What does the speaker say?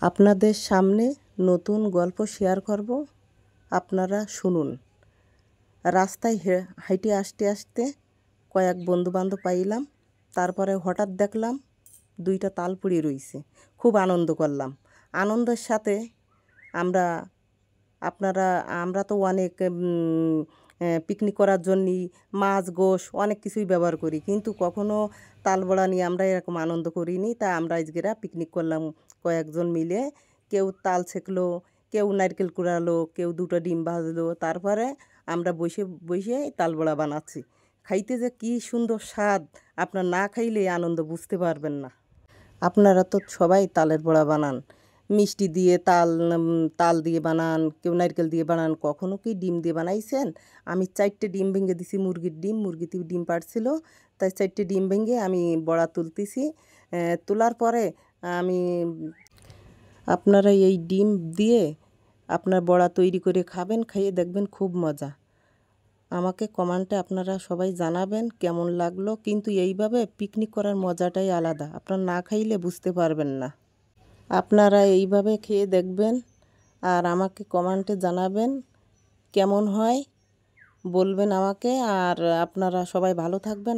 আপনাদের সামনে নতুন গল্প শেয়ার করব, আপনারা শুনুন। রাস্তায় হাঁটে আসতে আসতে কয়েক বন্ধুবান্ধব পাইলাম। তারপরে হঠাৎ দেখলাম দুইটা তাল পড়ে রইছে। খুব আনন্দ করলাম। আনন্দের সাথে আমরা আমরা তো অনেক পিকনিক করার জন্যই মাছ গোশ অনেক কিছুই ব্যবহার করি, কিন্তু কখনো তালবড়া নিয়ে আমরা এরকম আনন্দ করিনি। তা আমরা আজকেরা পিকনিক করলাম কয়েকজন মিলে। কেউ তাল ছেঁকলো, কেউ নারকেল কুড়ালো, কেউ দুটো ডিম ভাজলো। তারপরে আমরা বসে বসে তালবড়া বানাচ্ছি। খাইতে যে কী সুন্দর স্বাদ, আপনার না খাইলে আনন্দ বুঝতে পারবেন না। আপনারা তো সবাই তালের বড়া বানান, মিষ্টি দিয়ে তাল দিয়ে বানান, কেউ নারকেল দিয়ে বানান। কখনো কি ডিম দিয়ে বানাইছেন? আমি 4টে ডিম ভেঙে দিছি, মুরগির ডিম, মুরগিতে ডিম পাড়ছিল, তাই 4টে ডিম ভেঙে আমি বড়া তুলতেছি। তোলার পরে আমি আপনারা এই ডিম দিয়ে আপনার বড়া তৈরি করে খাবেন, খাইয়ে দেখবেন খুব মজা। আমাকে কমেন্টে আপনারা সবাই জানাবেন কেমন লাগলো। কিন্তু এইভাবে পিকনিক করার মজাটাই আলাদা, আপনারা না খাইলে বুঝতে পারবেন না। আপনারা এইভাবে খেয়ে দেখবেন আর আমাকে কমেন্টে জানাবেন কেমন হয়, বলবেন আমাকে। আর আপনারা সবাই ভালো থাকবেন।